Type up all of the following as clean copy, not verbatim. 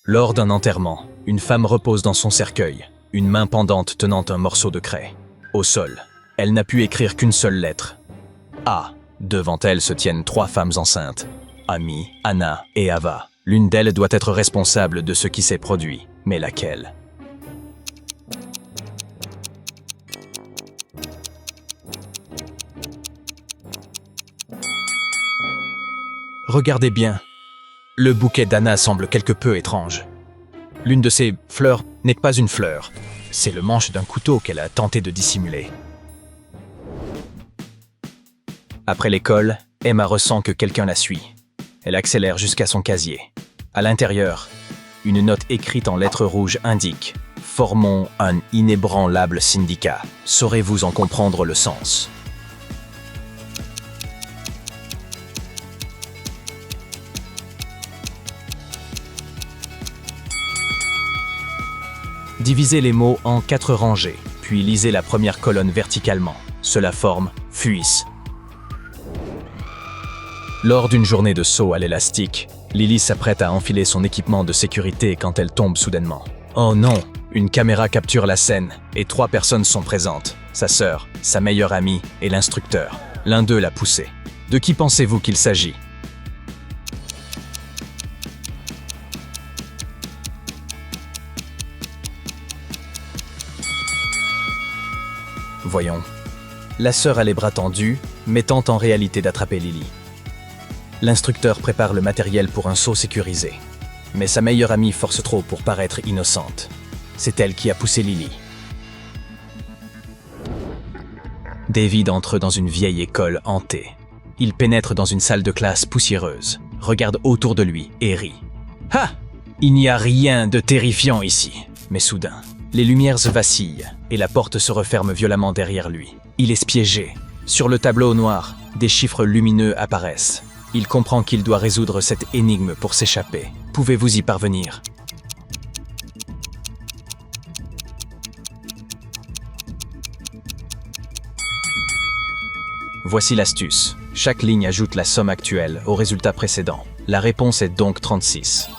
Lors d'un enterrement, une femme repose dans son cercueil, une main pendante tenant un morceau de craie. Au sol, elle n'a pu écrire qu'une seule lettre. A. Devant elle se tiennent 3 femmes enceintes. Amy, Anna et Ava. L'une d'elles doit être responsable de ce qui s'est produit, mais laquelle? Regardez bien. Le bouquet d'Anna semble quelque peu étrange. L'une de ces fleurs n'est pas une fleur. C'est le manche d'un couteau qu'elle a tenté de dissimuler. Après l'école, Emma ressent que quelqu'un la suit. Elle accélère jusqu'à son casier. À l'intérieur, une note écrite en lettres rouges indique « Formons un inébranlable syndicat. Saurez-vous en comprendre le sens ?» Divisez les mots en 4 rangées, puis lisez la première colonne verticalement. Cela forme « Fuis ». Lors d'une journée de saut à l'élastique, Lily s'apprête à enfiler son équipement de sécurité quand elle tombe soudainement. Oh non! Une caméra capture la scène et 3 personnes sont présentes. Sa sœur, sa meilleure amie et l'instructeur. L'un d'eux l'a poussée. De qui pensez-vous qu'il s'agit? Voyons. La sœur a les bras tendus, mais tente en réalité d'attraper Lily. L'instructeur prépare le matériel pour un saut sécurisé. Mais sa meilleure amie force trop pour paraître innocente. C'est elle qui a poussé Lily. David entre dans une vieille école hantée. Il pénètre dans une salle de classe poussiéreuse, regarde autour de lui et rit. « Ha! Il n'y a rien de terrifiant ici. » Mais soudain, les lumières vacillent et la porte se referme violemment derrière lui. Il est piégé. Sur le tableau noir, des chiffres lumineux apparaissent. Il comprend qu'il doit résoudre cette énigme pour s'échapper. Pouvez-vous y parvenir? Voici l'astuce. Chaque ligne ajoute la somme actuelle au résultat précédent. La réponse est donc 36.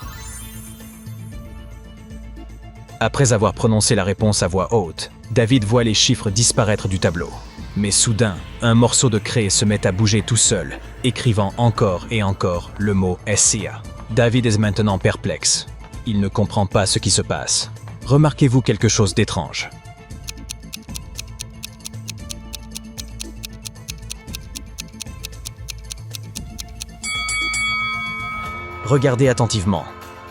Après avoir prononcé la réponse à voix haute, David voit les chiffres disparaître du tableau. Mais soudain, un morceau de craie se met à bouger tout seul, écrivant encore et encore le mot « SCA ». David est maintenant perplexe. Il ne comprend pas ce qui se passe. Remarquez-vous quelque chose d'étrange? Regardez attentivement.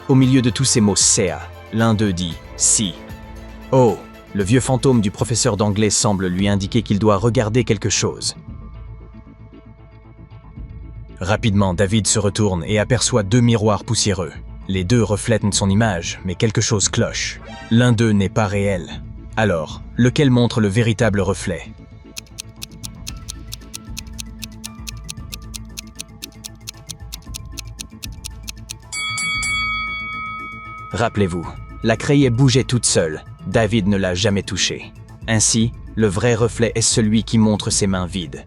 Au milieu de tous ces mots « CA », l'un d'eux dit « si ». Oh! Le vieux fantôme du professeur d'anglais semble lui indiquer qu'il doit regarder quelque chose. Rapidement, David se retourne et aperçoit 2 miroirs poussiéreux. Les 2 reflètent son image, mais quelque chose cloche. L'un d'eux n'est pas réel. Alors, lequel montre le véritable reflet? Rappelez-vous, la craie bougeait toute seule. David ne l'a jamais touché. Ainsi, le vrai reflet est celui qui montre ses mains vides.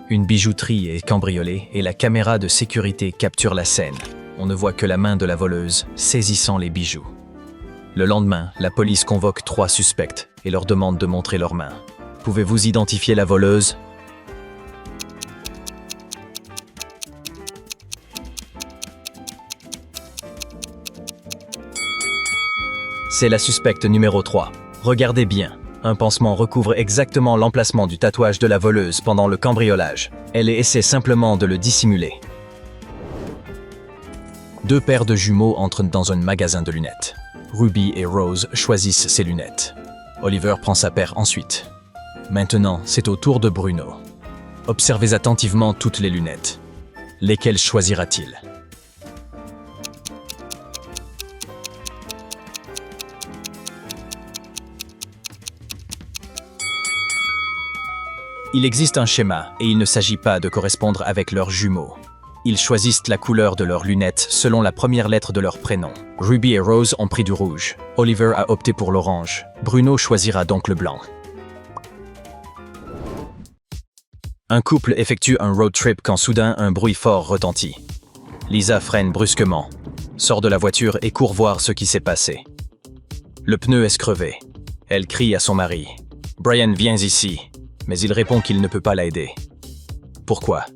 Une bijouterie est cambriolée et la caméra de sécurité capture la scène. On ne voit que la main de la voleuse saisissant les bijoux. Le lendemain, la police convoque 3 suspects et leur demande de montrer leurs mains. Pouvez-vous identifier la voleuse? C'est la suspecte numéro 3. Regardez bien. Un pansement recouvre exactement l'emplacement du tatouage de la voleuse pendant le cambriolage. Elle essaie simplement de le dissimuler. 2 paires de jumeaux entrent dans un magasin de lunettes. Ruby et Rose choisissent ses lunettes. Oliver prend sa paire ensuite. Maintenant, c'est au tour de Bruno. Observez attentivement toutes les lunettes. Lesquelles choisira-t-il? Il existe un schéma et il ne s'agit pas de correspondre avec leurs jumeaux. Ils choisissent la couleur de leurs lunettes selon la première lettre de leur prénom. Ruby et Rose ont pris du rouge. Oliver a opté pour l'orange. Bruno choisira donc le blanc. Un couple effectue un road trip quand soudain un bruit fort retentit. Lisa freine brusquement. sort de la voiture et court voir ce qui s'est passé. Le pneu est crevé. Elle crie à son mari. Brian, viens ici. Mais il répond qu'il ne peut pas l'aider. Pourquoi?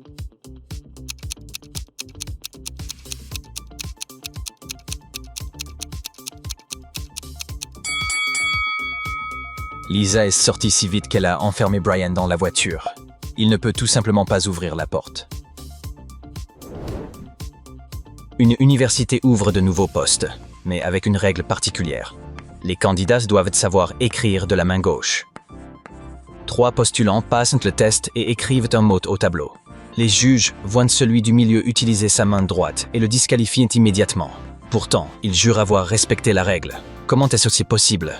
Lisa est sortie si vite qu'elle a enfermé Brian dans la voiture. Il ne peut tout simplement pas ouvrir la porte. Une université ouvre de nouveaux postes, mais avec une règle particulière. Les candidats doivent savoir écrire de la main gauche. 3 postulants passent le test et écrivent un mot au tableau. Les juges voient celui du milieu utiliser sa main droite et le disqualifient immédiatement. Pourtant, il jure avoir respecté la règle. Comment est-ce aussi possible?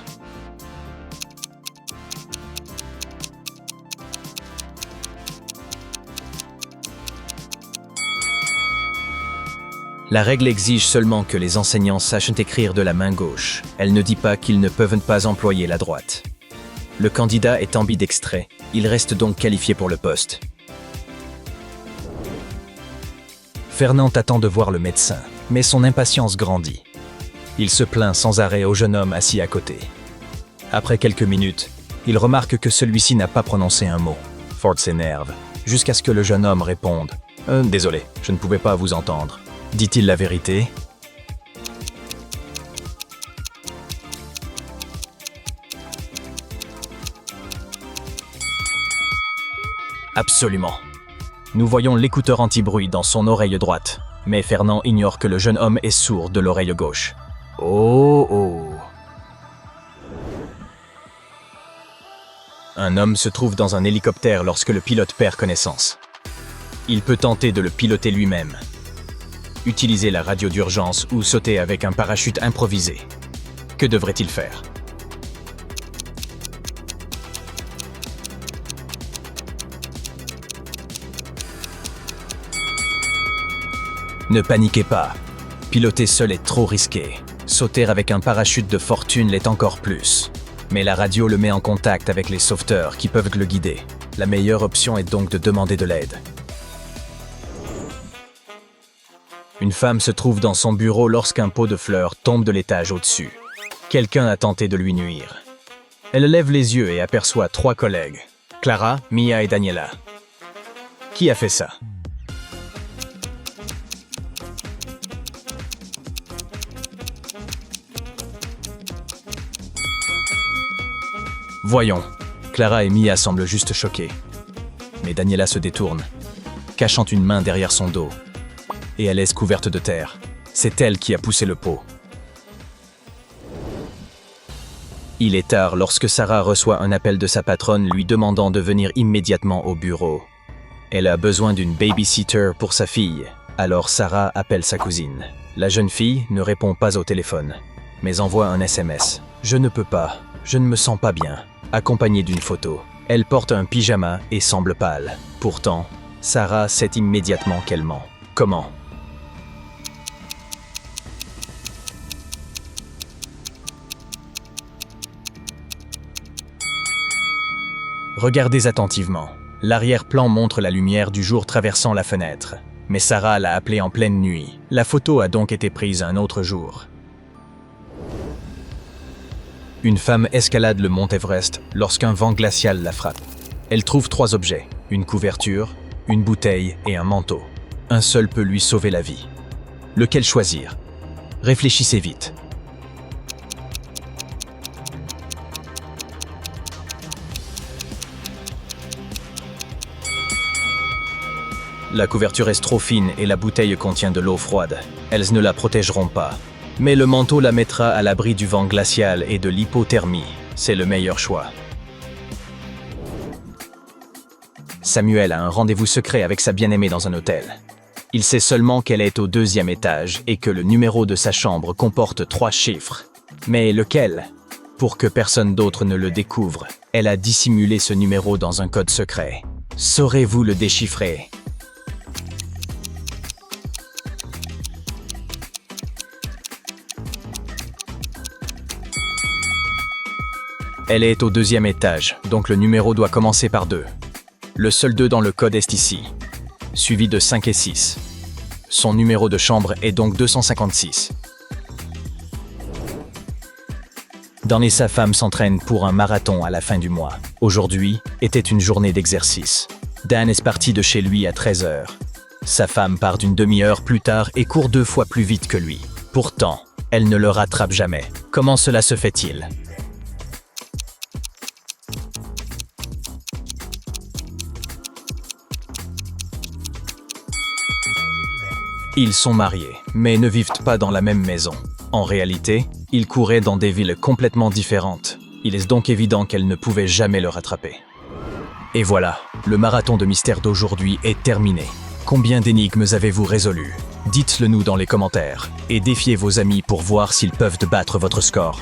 La règle exige seulement que les enseignants sachent écrire de la main gauche. Elle ne dit pas qu'ils ne peuvent pas employer la droite. Le candidat est ambidextrait. Il reste donc qualifié pour le poste. Fernand attend de voir le médecin, mais son impatience grandit. Il se plaint sans arrêt au jeune homme assis à côté. Après quelques minutes, il remarque que celui-ci n'a pas prononcé un mot. Ford s'énerve, jusqu'à ce que le jeune homme réponde « Désolé, je ne pouvais pas vous entendre. » Dit-il la vérité? Absolument. Nous voyons l'écouteur anti-bruit dans son oreille droite, mais Fernand ignore que le jeune homme est sourd de l'oreille gauche. Oh oh. Un homme se trouve dans un hélicoptère lorsque le pilote perd connaissance. Il peut tenter de le piloter lui-même, utiliser la radio d'urgence ou sauter avec un parachute improvisé. Que devrait-il faire? Ne paniquez pas. Piloter seul est trop risqué. Sauter avec un parachute de fortune l'est encore plus. Mais la radio le met en contact avec les sauveteurs qui peuvent le guider. La meilleure option est donc de demander de l'aide. Une femme se trouve dans son bureau lorsqu'un pot de fleurs tombe de l'étage au-dessus. Quelqu'un a tenté de lui nuire. Elle lève les yeux et aperçoit 3 collègues, Clara, Mia et Daniela. Qui a fait ça? Voyons, Clara et Mia semblent juste choquées. Mais Daniela se détourne, cachant une main derrière son dos. Et elle est couverte de terre. C'est elle qui a poussé le pot. Il est tard lorsque Sarah reçoit un appel de sa patronne lui demandant de venir immédiatement au bureau. Elle a besoin d'une babysitter pour sa fille, alors Sarah appelle sa cousine. La jeune fille ne répond pas au téléphone, mais envoie un SMS. « Je ne peux pas, je ne me sens pas bien », accompagnée d'une photo. Elle porte un pyjama et semble pâle. Pourtant, Sarah sait immédiatement qu'elle ment. Comment? Regardez attentivement. L'arrière-plan montre la lumière du jour traversant la fenêtre. Mais Sarah l'a appelée en pleine nuit. La photo a donc été prise un autre jour. Une femme escalade le mont Everest lorsqu'un vent glacial la frappe. Elle trouve 3 objets, une couverture, une bouteille et un manteau. Un seul peut lui sauver la vie. Lequel choisir? Réfléchissez vite. La couverture est trop fine et la bouteille contient de l'eau froide. Elles ne la protégeront pas. Mais le manteau la mettra à l'abri du vent glacial et de l'hypothermie. C'est le meilleur choix. Samuel a un rendez-vous secret avec sa bien-aimée dans un hôtel. Il sait seulement qu'elle est au 2e étage et que le numéro de sa chambre comporte 3 chiffres. Mais lequel? Pour que personne d'autre ne le découvre, elle a dissimulé ce numéro dans un code secret. Saurez-vous le déchiffrer? Elle est au 2e étage, donc le numéro doit commencer par 2. Le seul 2 dans le code est ici, suivi de 5 et 6. Son numéro de chambre est donc 256. Dan et sa femme s'entraînent pour un marathon à la fin du mois. Aujourd'hui était une journée d'exercice. Dan est parti de chez lui à 13h. Sa femme part d'une demi-heure plus tard et court 2 fois plus vite que lui. Pourtant, elle ne le rattrape jamais. Comment cela se fait-il? Ils sont mariés, mais ne vivent pas dans la même maison. En réalité, ils couraient dans des villes complètement différentes. Il est donc évident qu'elle ne pouvait jamais le rattraper. Et voilà, le marathon de mystère d'aujourd'hui est terminé. Combien d'énigmes avez-vous résolues? Dites-le nous dans les commentaires et défiez vos amis pour voir s'ils peuvent battre votre score.